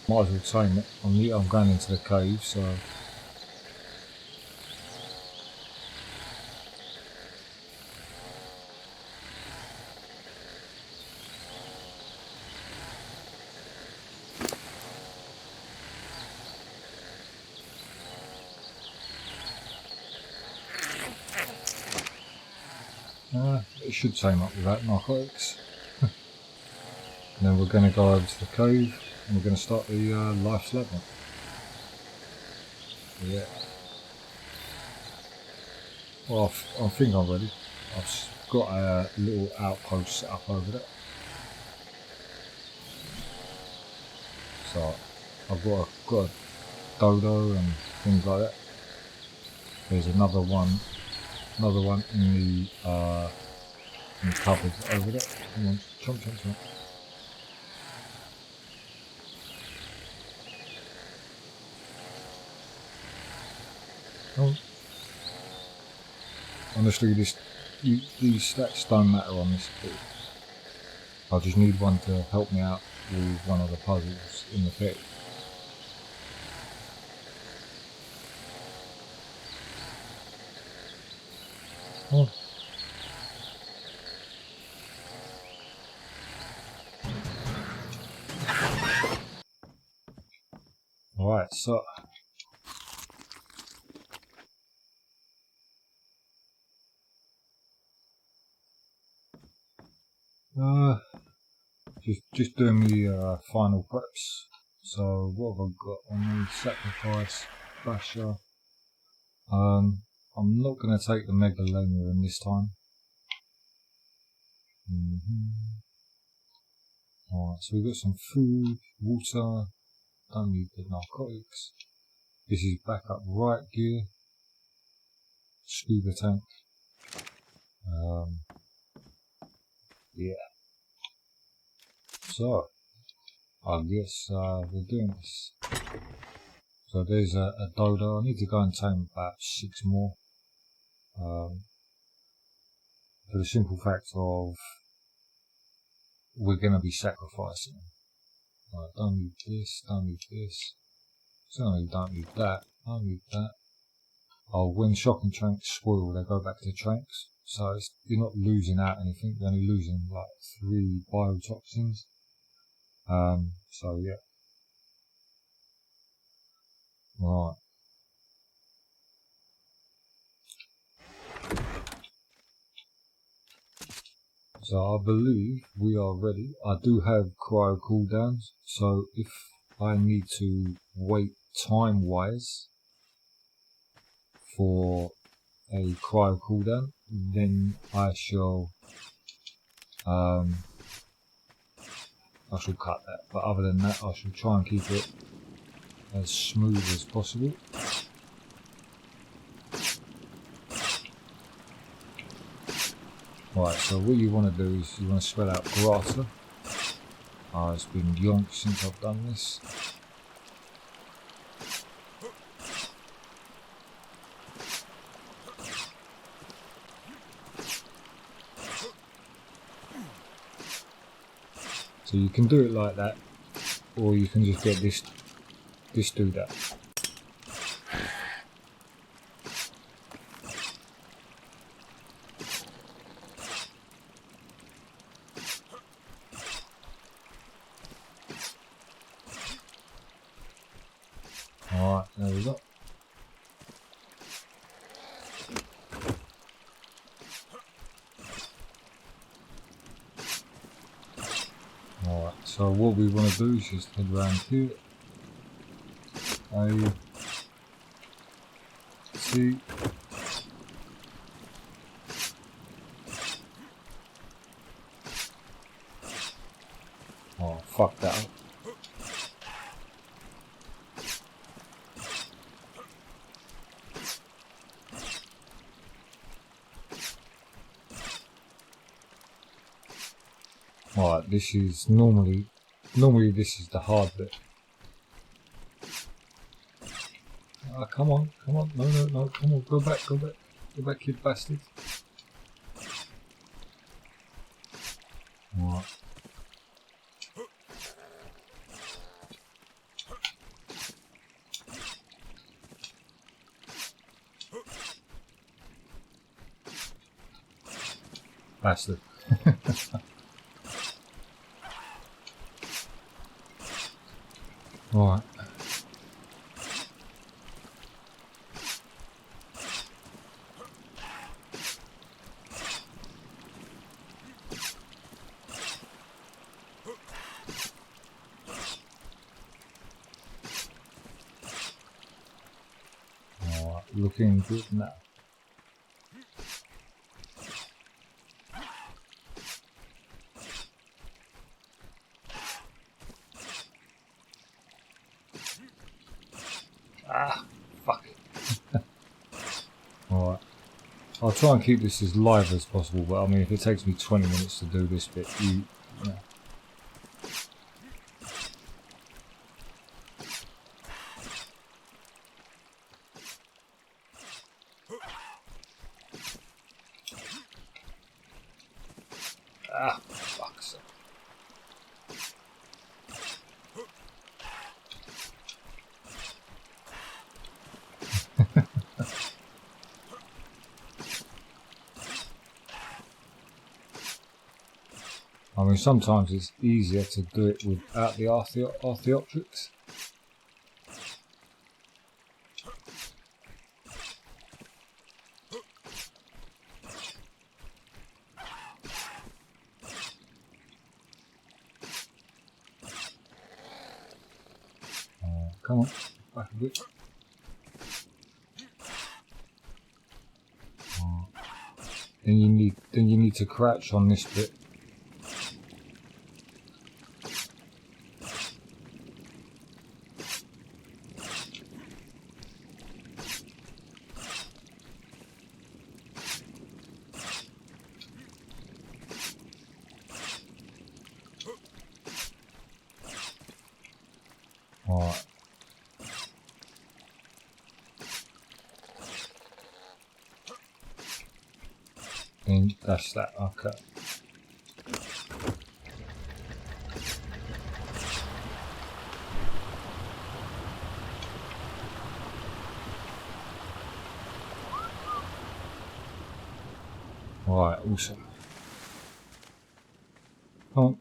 Might as well tame it. I'm going into the cave, so it should tame up without narcotics. And then we're going to go over to the cave and we're going to start the life's labyrinth. Yeah. Well, I think I'm ready. I've got a little outpost set up over there. So I've got a dodo and things like that. There's another one in the cupboard over there. Come on, chomp, chomp, chomp. Oh. Honestly, these stats don't matter on this bit. I just need one to help me out with one of the puzzles in the pit. Oh. Alright, so just doing the final preps. So what have I got on me? Sacrifice, basher. I'm not going to take the Mjölnir in this time. Alright, so we've got some food, water, don't need the narcotics. This is backup right gear, scuba tank. Yeah. So, I guess we're doing this. So there's a dodo. I need to go and tame about 6 more. For the simple fact of we're going to be sacrificing. Don't need this, don't need this. Certainly don't need that, don't need that. Oh, when shocking tranks spoil, they go back to tranks. So you're not losing out anything, you're only losing like 3 biotoxins. So yeah. Right. So I believe we are ready. I do have cryo cooldowns, so if I need to wait time wise for a cryo cooldown, then I shall cut that. But other than that, I shall try and keep it as smooth as possible. Right, so what you want to do is you want to spread out grata. It's been yonks since I've done this. So you can do it like that, or you can just get this do that. Alright, there we go. Alright, so what we want to do is just head around here. A, C, oh fuck that up. Alright, this is normally this is the hard bit. Come on, no, come on, go back, you bastard. Alright. Bastard. Right. Looking good now. Ah, fuck. Alright. I'll try and keep this as live as possible, but I mean, if it takes me 20 minutes to do this bit, yeah. Ah, fuck's sake. I mean, sometimes it's easier to do it without the archaeoptrics. Come on, back a bit. Then you need to crouch on this bit. Alright. And that's that, okay. Alright, awesome. Come on.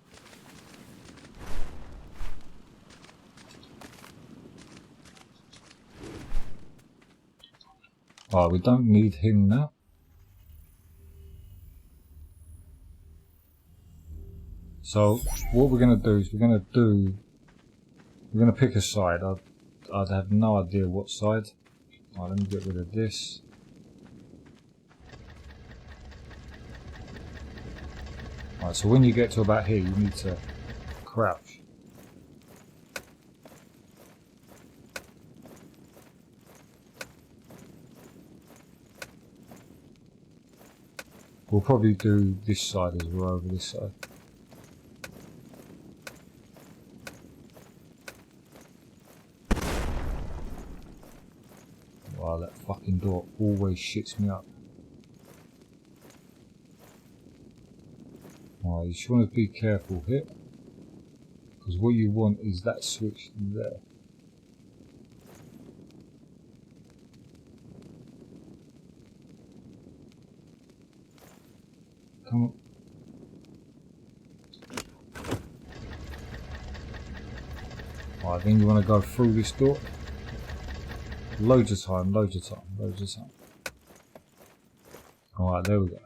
Alright, we don't need him now. So what we're going to do is we're going to pick a side. I'd have no idea what side. Alright, let me get rid of this. Alright, so when you get to about here, you need to crouch. We'll probably do this side as well over this side. Wow, that fucking door always shits me up. Alright, you just want to be careful here, because what you want is that switch there. Come on. Alright, then you want to go through this door. Loads of time, loads of time, loads of time. Alright, there we go.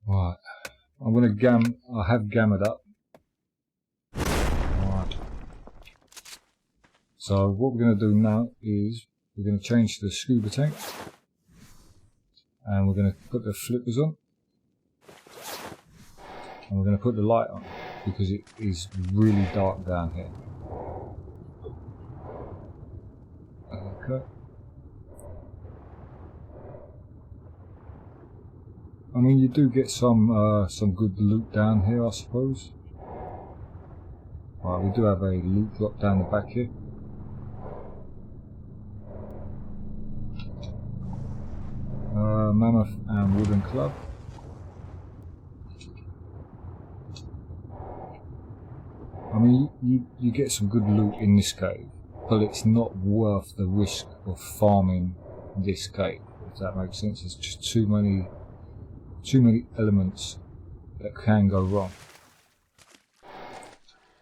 Alright, I'm gonna I have gammed up. Alright. So what we're gonna do now is we're gonna change the scuba tank. And we're gonna put the flippers on. And we're gonna put the light on because it is really dark down here. Okay. I mean, you do get some good loot down here, I suppose. Right, we do have a loot drop down the back here. Mammoth and wooden club. I mean, you get some good loot in this cave, but it's not worth the risk of farming this cave, if that makes sense. There's just too many too many elements that can go wrong.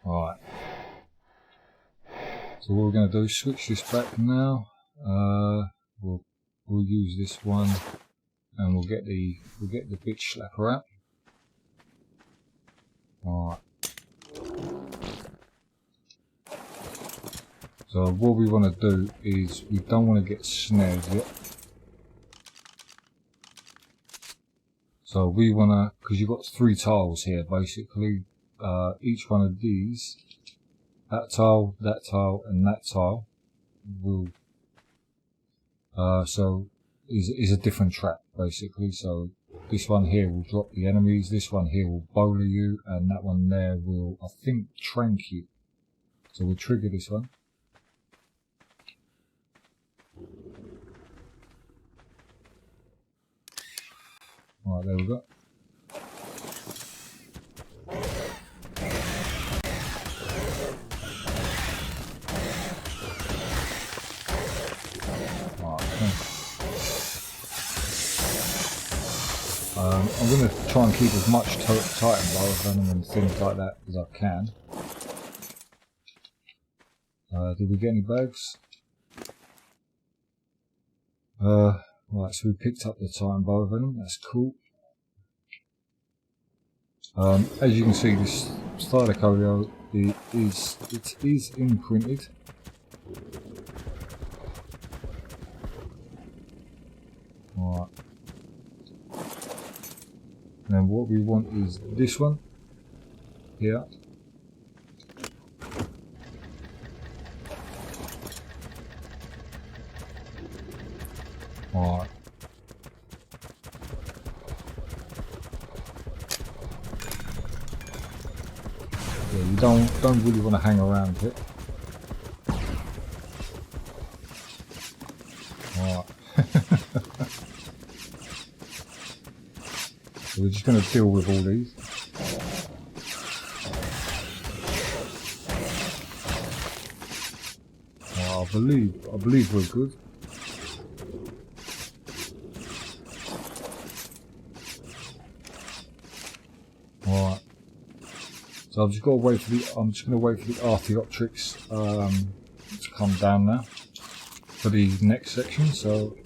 Alright. So what we're going to do is switch this back now. We'll use this one, and we'll get the bitch slapper out. Alright. So what we want to do is, we don't want to get snared yet. So we want to, because you've got 3 tiles here basically, each one of these, that tile, and that tile will, so is a different trap basically. So this one here will drop the enemies, this one here will bowler you, and that one there will, I think, trank you. So we'll trigger this one. Alright, there we go. I'm going to try and keep as much Titan biovenom and things like that as I can. Did we get any bags? Right, so we picked up the Titan biovenom, that's cool. As you can see, this Stylocolio is imprinted. Right. And then what we want is this one here. Alright. Yeah, you don't really want to hang around it. Alright. So we're just going to deal with all these. Well, I believe we're good. Alright. So I'm just going to wait for the Archaeopteryx to come down now for the next section. So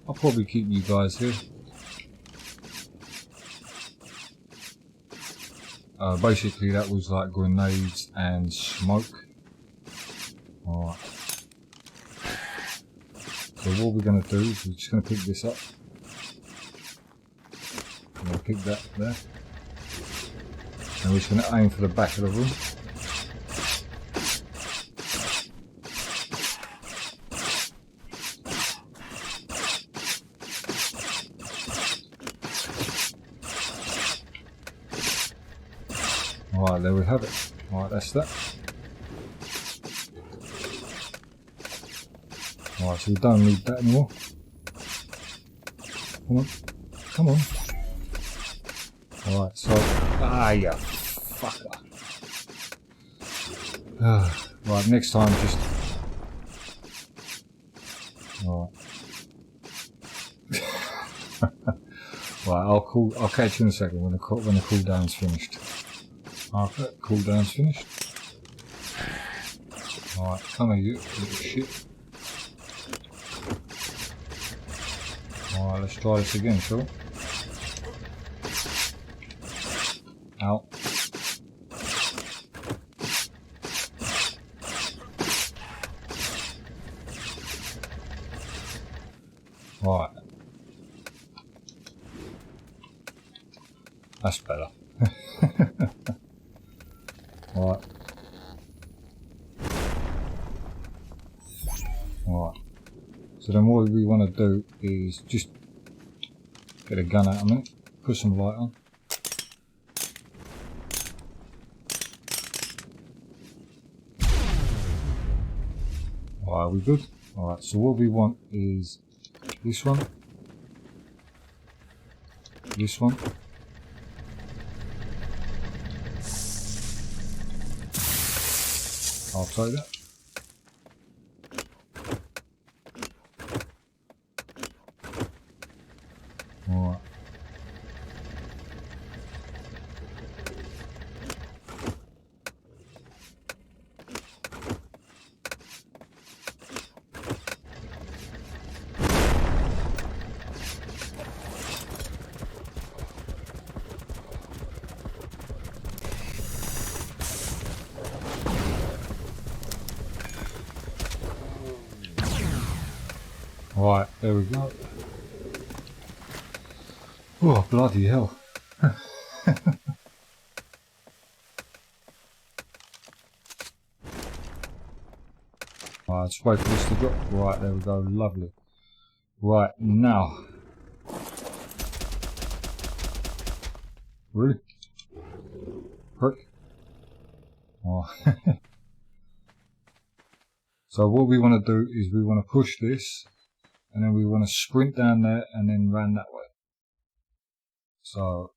I'll probably keep you guys here. Basically that was like grenades and smoke. Alright. So what we're going to do is we're just going to pick this up. I'm going to pick that there. And we're just going to aim for the back of the room. Alright, there we have it. Alright, that's that. Alright, so we don't need that anymore. Come on. Come on. Alright, so... Ah, yeah. Fucker. Right, next time just... Alright. Right, I'll catch you in a second when the cooldown's finished. Okay, cooldown's finished. Alright, come here, you little shit. Alright, let's try this again, shall we? Out. Right. That's better. Right. Right. So then what we want to do is just get a gun out a minute, put some light on. Alright, we good? Alright, so what we want is this one, this one, I'll take that. Alright. Right, there we go. Oh, bloody hell. Right, just wait for this to drop. Right, there we go, lovely. Right, now. Really? Prick. Oh. So what we want to do is we want to push this, and then we want to sprint down there and then run that way. So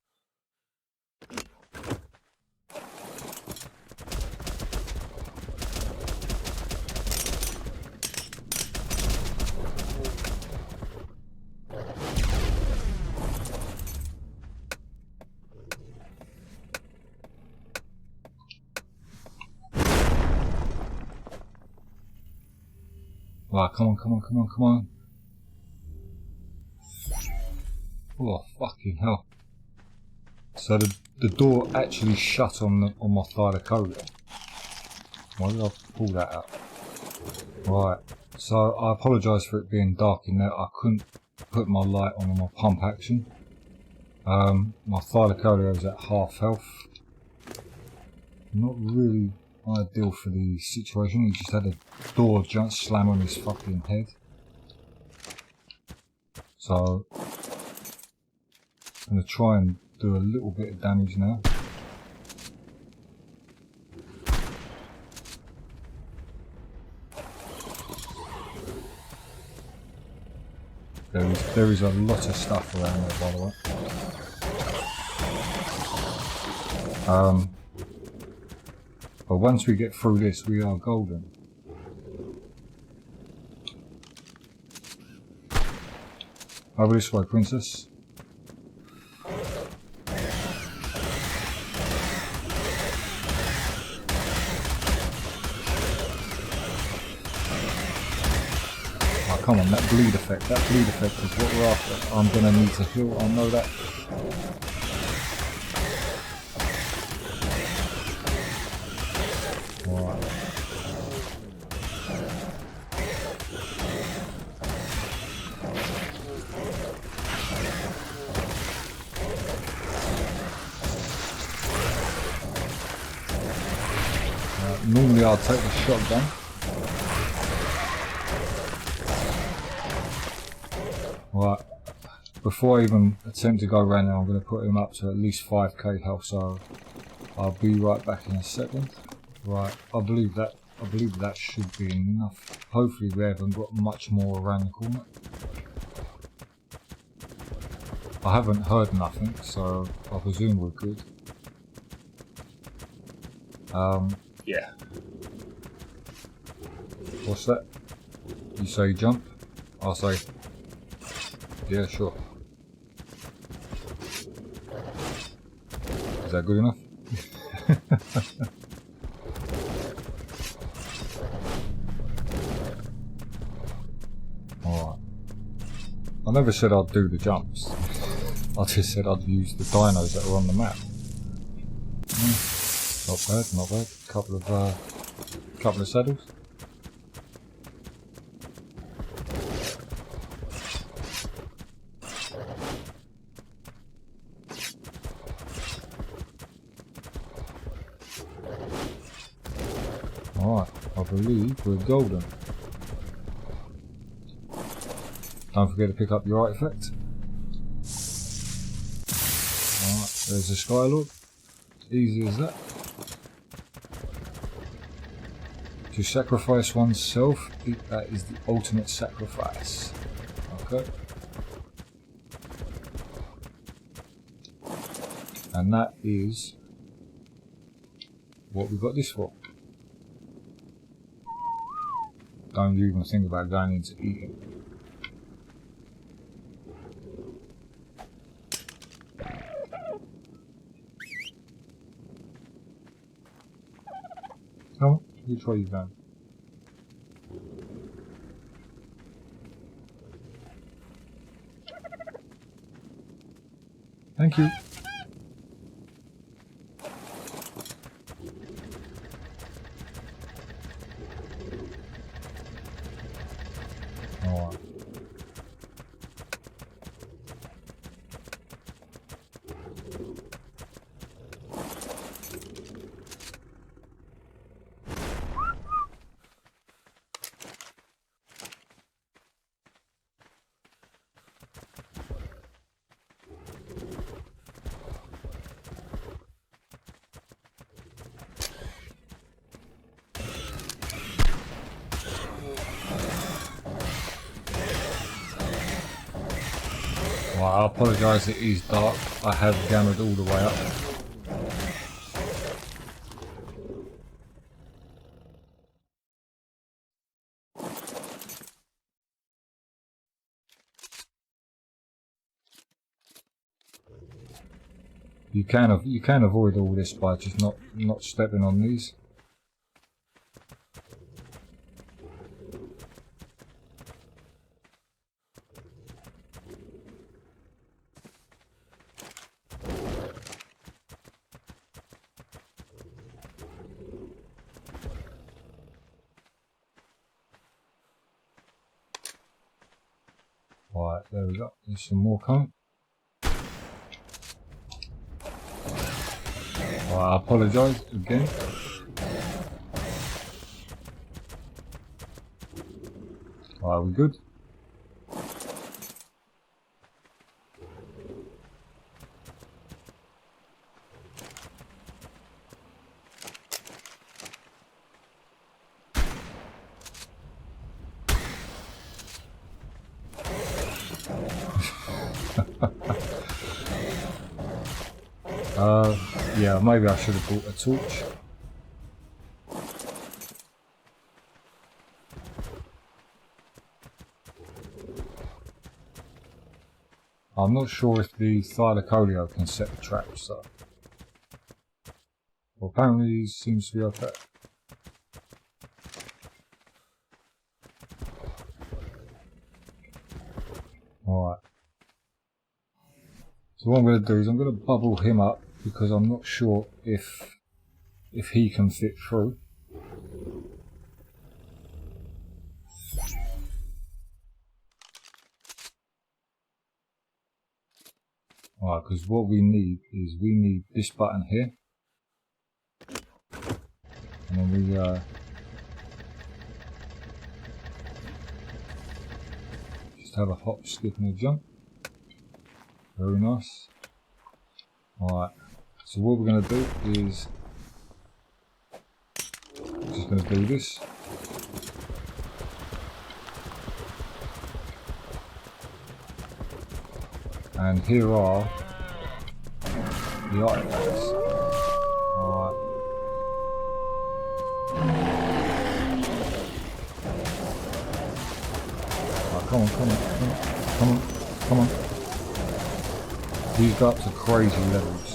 right, come on, come on, come on, come on. Oh, fucking hell. So the door actually shut on my thylacoleo. Why did I pull that out? Right, so I apologise for it being dark in there. I couldn't put my light on my pump action. My thylacoleo is at half health. Not really ideal for the situation. He just had a door just slam on his fucking head. So I'm going to try and do a little bit of damage now. There is a lot of stuff around there, by the way. But once we get through this, we are golden. Over this way, princess. Come on, that bleed effect is what we're after. I'm gonna need to heal, I know that. Alright. Normally I'll take the shotgun. Right, before I even attempt to go around there, I'm going to put him up to at least 5k health, so I'll be right back in a second. Right, I believe that should be enough. Hopefully we haven't got much more around the corner. I haven't heard nothing, so I presume we're good. Yeah. What's that? You say jump? I'll say yeah, sure. Is that good enough? Alright. I never said I'd do the jumps. I just said I'd use the dinos that are on the map. Not bad, not bad. Couple of saddles. Alright, I believe we're golden. Don't forget to pick up your artifact. Alright, there's the Skylord. Easy as that. To sacrifice oneself, that is the ultimate sacrifice. Okay. And that is what we got this for. Don't even think about going into eating. Come on, which way are you going? Thank you. Alright. Right, I apologise, it is dark. I have gammered all the way up. You can avoid all this by just not stepping on these. Right, there we go. There's some more coming. Right, I apologise again. Right, we good? Yeah, maybe I should have brought a torch. I'm not sure if the thylacoleo can set the traps, so. Well, apparently he seems to be okay. Alright. So what I'm going to do is I'm going to bubble him up because I'm not sure if he can fit through. Alright, because what we need is we need this button here. And then we just have a hop, skip and a jump. Very nice. Alright, so what we're going to do is we're just going to do this. And here are the artifacts. Alright. Come on, come on, come on, come on, come on. These go up to crazy levels.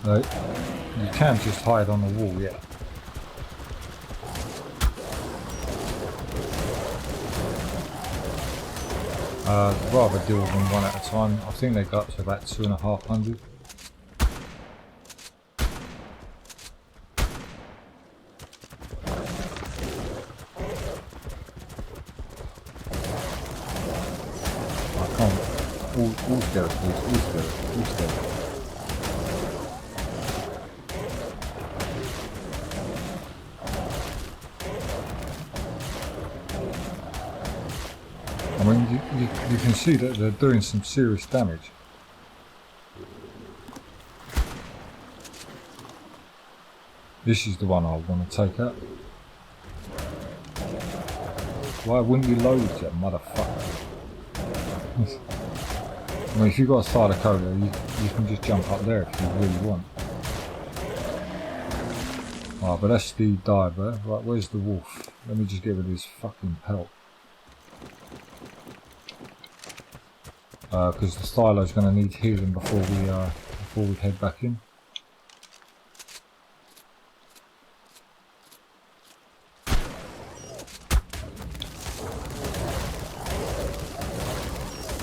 You can just hide on the wall, yeah. I'd rather deal with them one at a time. I think they got up to about 2,500. I can't. All together, please. All together. All together. I mean, you can see that they're doing some serious damage. This is the one I want to take out. Why wouldn't you load that motherfucker? I mean, if you've got a thylacoleo, you can just jump up there if you really want. Right, but that's the diver. Right, where's the wolf? Let me just get rid of his fucking pelt. Because the thylo's going to need healing before we head back in.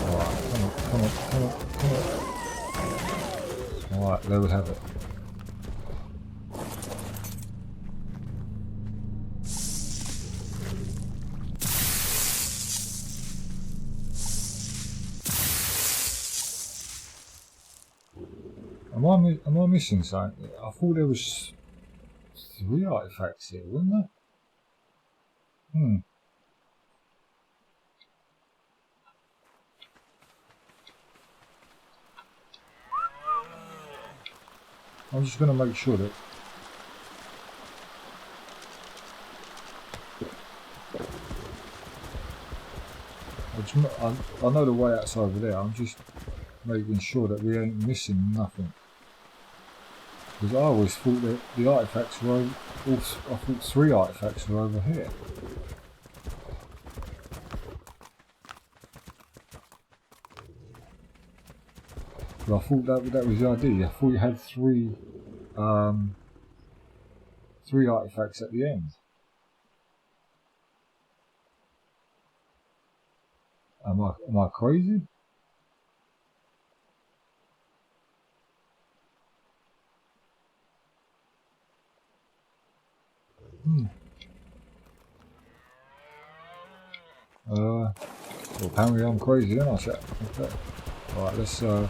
Alright, come on, come on, come on, come on. Alright, there we have it. Am I missing something? I thought there was 3 artifacts here, wasn't there? I'm just going to make sure that I know the way out's over there. I'm just making sure that we ain't missing nothing. Because I always thought that the artifacts were over, I thought 3 artifacts were over here. But I thought that was the idea. I thought you had 3 artifacts at the end. Am I crazy? Well, apparently I'm crazy, aren't I, chat? Okay. Alright, let's Alright,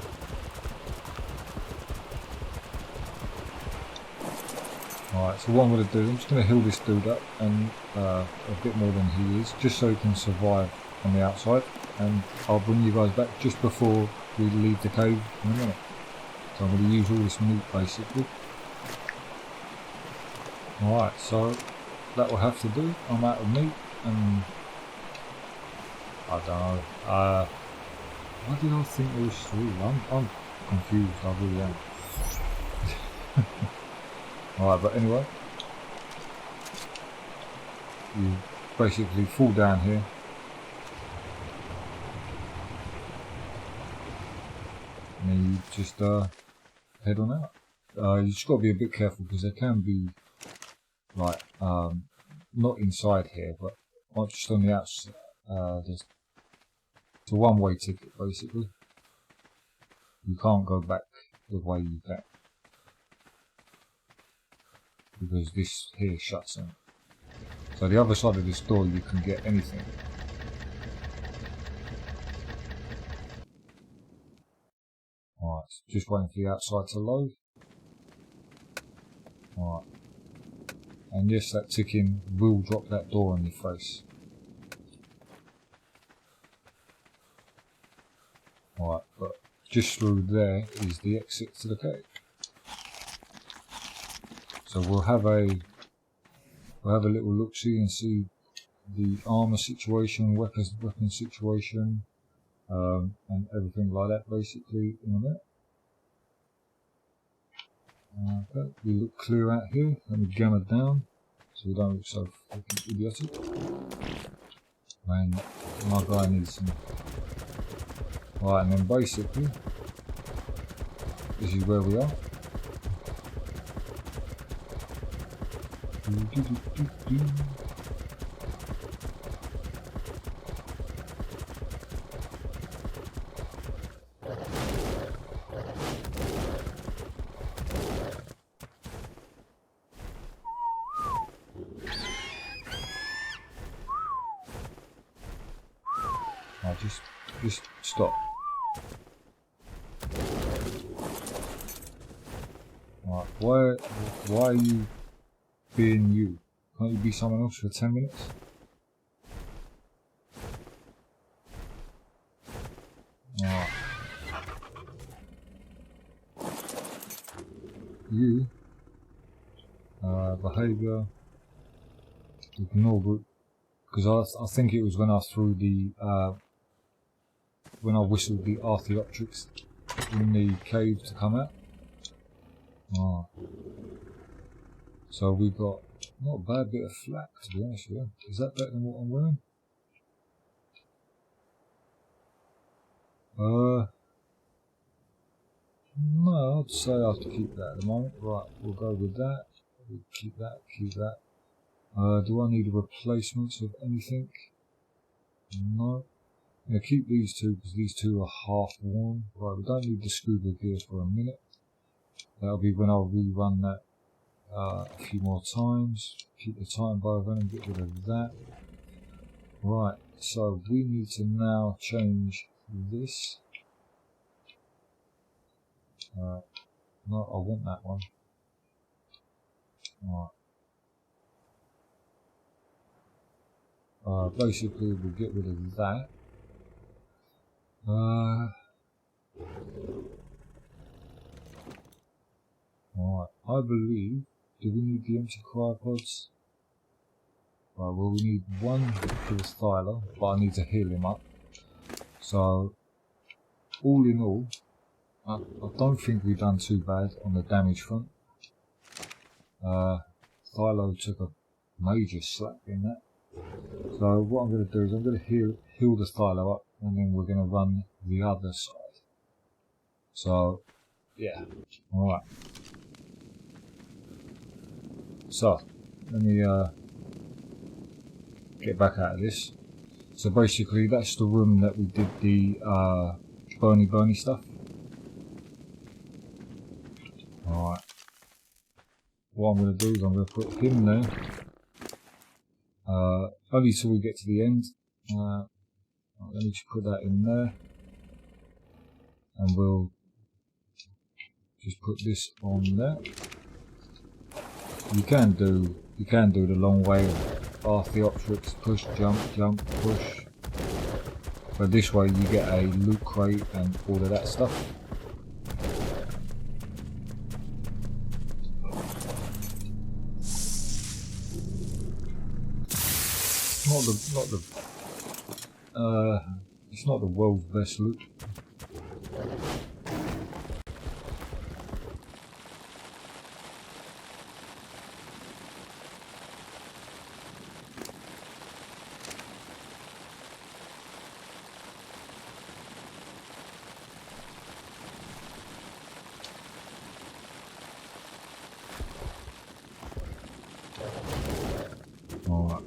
so what I'm going to do, I'm just going to heal this dude up and a bit more than he is, just so he can survive on the outside, and I'll bring you guys back just before we leave the cave in a minute. So I'm going to use all this meat basically. Alright, so that will have to do. I'm out of meat and I don't know. Why did I think there was 3? I'm confused, I really am. Alright, but anyway, you basically fall down here. And then you just head on out. You just got to be a bit careful because there can be like not inside here, but not just on the outside. There's it's a one-way ticket basically. You can't go back the way you came because this here shuts in. So the other side of this door you can get anything. Alright, just waiting for the outside to load. Alright. And yes, that ticking will drop that door on your face. Alright, but just through there is the exit to the cave. So we'll have a little look-see and see the armor situation, weapon situation, and everything like that basically in a minute. Okay, we look clear out here. Let me gamma down so we don't look so fucking idiotic. Man, my guy needs some. Right, and then basically this is where we are. Just stop. Right, why are you being you? Can't you be someone else for 10 minutes? Right. You behaviour ignore group, because I think it was when I threw the when I whistled the Archaeopteryx in the cave to come out. Oh. So we got not a bad bit of flak, to be honest with you. Is that better than what I'm wearing? No, I'd say I have to keep that at the moment. Right, we'll go with that. We'll keep that, keep that. Do I need a replacement of anything? No. I'm going to keep these two because these two are half worn. Right, we don't need the scuba gear for a minute. That'll be when I'll rerun that a few more times. Keep the time bovine and get rid of that. Right, so we need to now change this. No, I want that one. Alright. Basically we'll get rid of that. Alright, I believe, do we need the empty cryopods? Right, well we need one for the styler, but I need to heal him up. So, all in all, I don't think we've done too bad on the damage front. Thylo took a major slap in that. So what I'm going to do is I'm going to heal the Thylo up, and then we're going to run the other side. So, yeah, alright. So, let me get back out of this. So basically that's the room that we did the Bernie stuff. Alright. What I'm going to do is I'm going to put him there. Only till we get to the end. Let me just put that in there. And we'll just put this on there. You can do the long way of Archaeopteryx, push, jump, jump, push. But this way you get a loot crate and all of that stuff. It's not the world's best loot. Alright.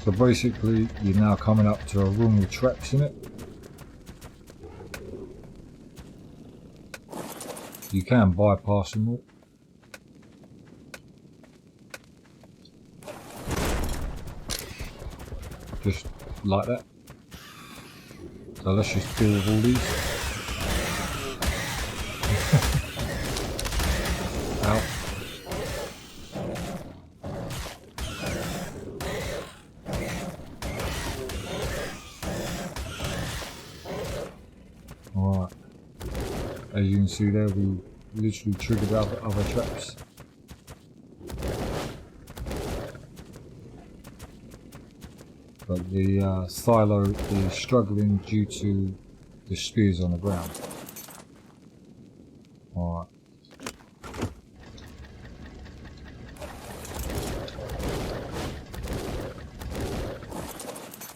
So basically you're now coming up to a room with traps in it. You can bypass them all. Just like that. So let's just deal with all these. Ow. Alright. As you can see there, we literally triggered other traps. But the Thylo is struggling due to the spears on the ground. Alright.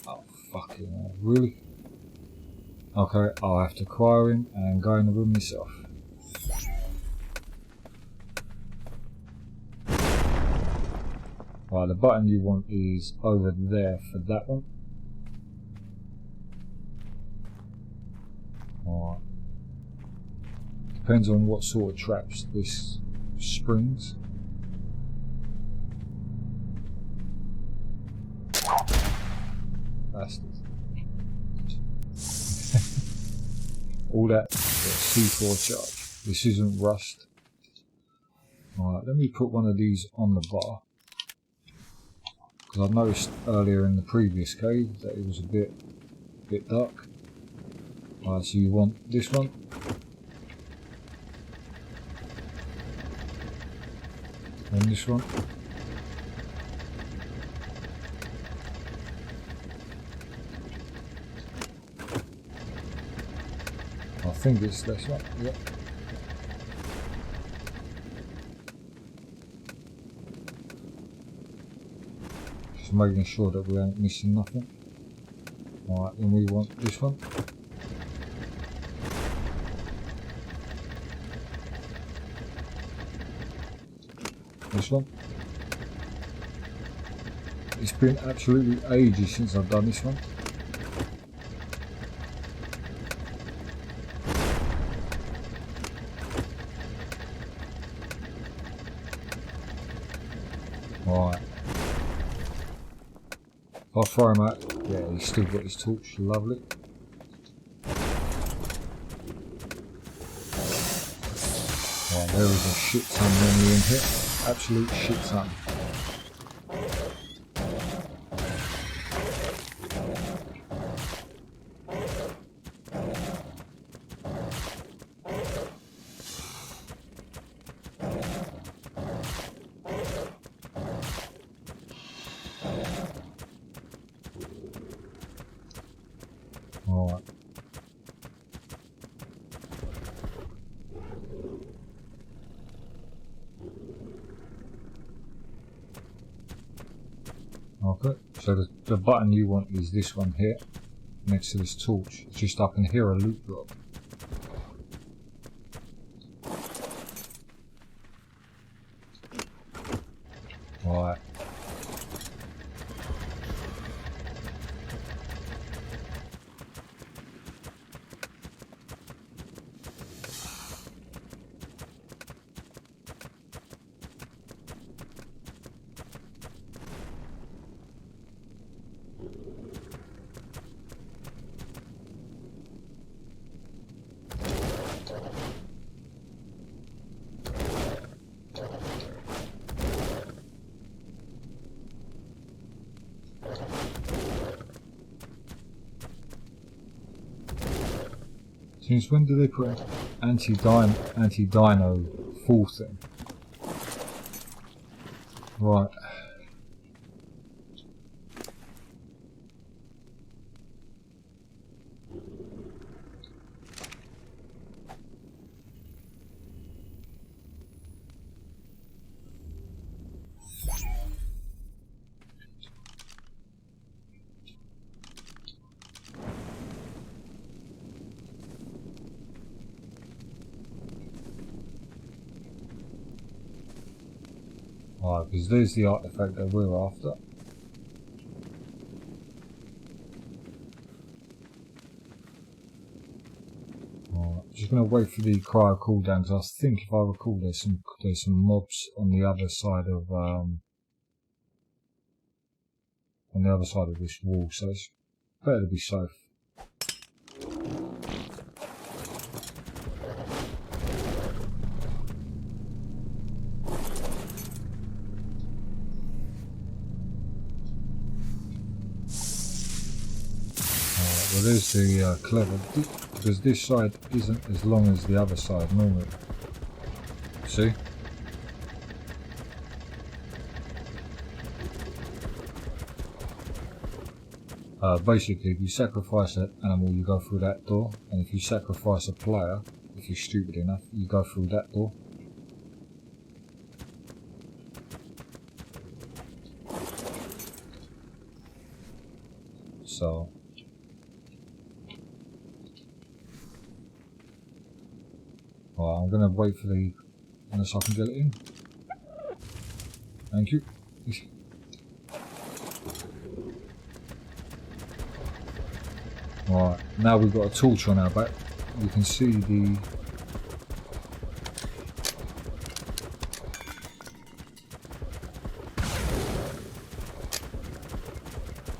Oh, fucking hell. Really? Okay, I'll have to cryo him and go in the room myself. Right, the button you want is over there for that one. Alright. Depends on what sort of traps this springs. Bastard. All that C4 charge. This isn't rust. Alright, let me put one of these on the bar. Because I noticed earlier in the previous cave that it was a bit dark. Alright, so you want this one. And this one. I think it's this one, yep. Just making sure that we ain't missing nothing. Alright, then we want this one. This one. It's been absolutely ages since I've done this one. Alright. If I throw him out, yeah, he's still got his torch, lovely. Right, there is a shit ton normally in here, absolute shit ton. Alright. Okay, so the button you want is this one here, next to this torch. It's just I can hear a loot drop. Right. Since when do they put anti-dino full thing? Right. Alright, because there's the artifact that we're after. Alright, just gonna wait for the cryo cooldown because I think if I recall there's some mobs on the other side of this wall, so it's better to be safe. Well, there's the clever, because this side isn't as long as the other side normally. See? Basically, if you sacrifice an animal, you go through that door, and if you sacrifice a player, if you're stupid enough, you go through that door. So... Well, I'm gonna wait for the... unless I can get it in. Thank you. Right, now we've got a torch on our back. You can see the...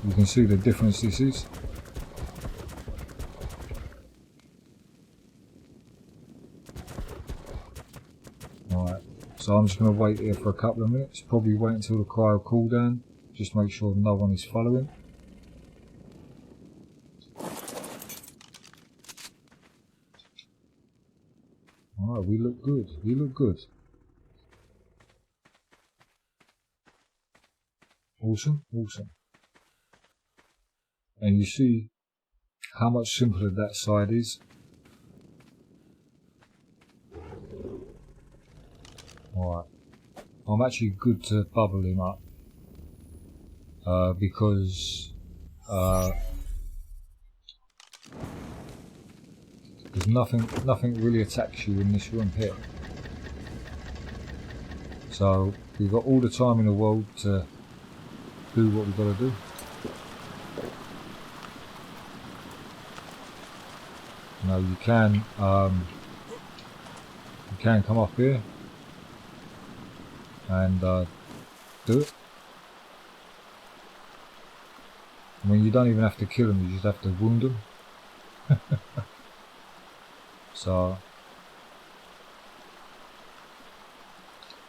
You can see the difference this is. Right, so I'm just going to wait here for a couple of minutes. Probably wait until the cryo cooldown. Just make sure no one is following. Alright, we look good. We look good. Awesome, awesome. And you see how much simpler that side is. Alright, I'm actually good to bubble him up because nothing really attacks you in this room here. So we've got all the time in the world to do what we've got to do. Now you can come up here and do it. I mean, you don't even have to kill them, you just have to wound them. So,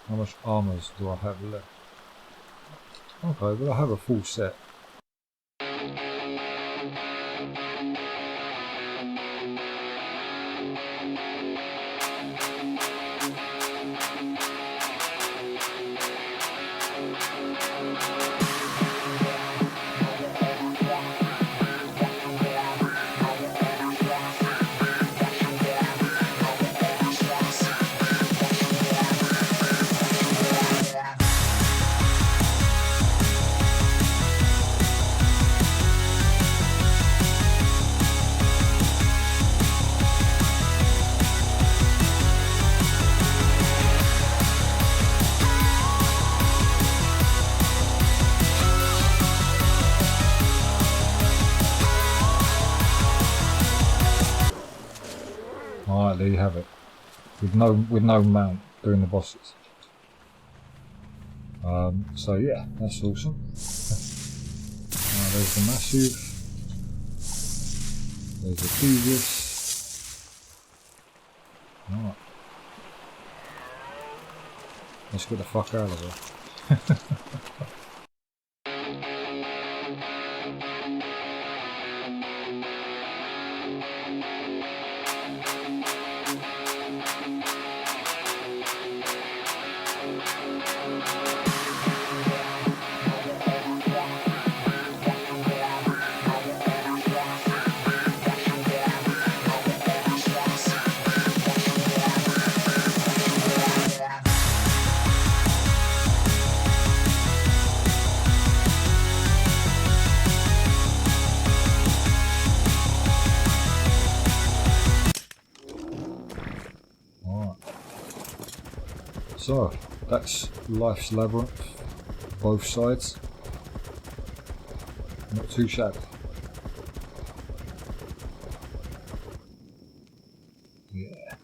how much armors do I have left? Okay, but I have a full set. Alright, there you have it. With no mount doing the bosses. So yeah, that's awesome. There's the massive. There's the devious. Alright. Let's get the fuck out of here. So, that's Life's Labyrinth, both sides. Not too shabby. Yeah.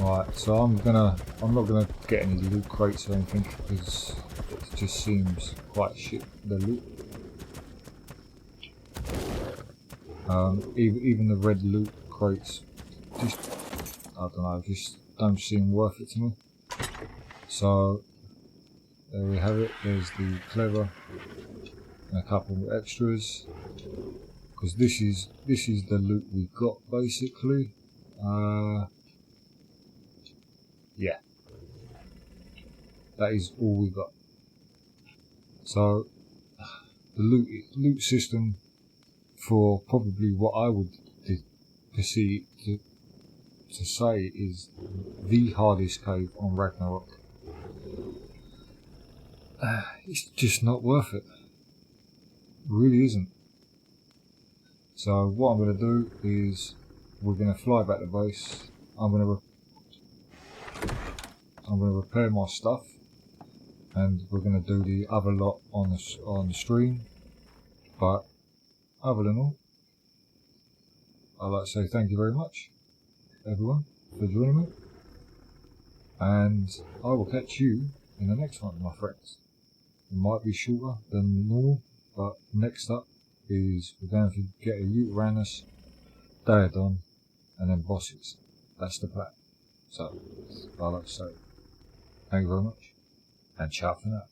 Right, so I'm not gonna get any loot crates or anything because it just seems quite shit, the loot. Even the red loot crates, just, I don't know, just don't seem worth it to me. So, there we have it, there's the clever and a couple of extras. Because this is the loot we got basically. Yeah. That is all we got. So, the loot system for probably what I would perceive to say is the hardest cave on Ragnarok. It's just not worth it. It really isn't. So what I'm going to do is we're going to fly back to base. I'm going to repair my stuff, and we're going to do the other lot on the stream. But other than all, I'd like to say thank you very much, everyone, for joining me, and I will catch you in the next one, my friends. It might be shorter than normal, but next up is we're going to get a Ute around us, Daedon, and then bosses. That's the plan. So, I'd like to say thank you very much, and ciao for now.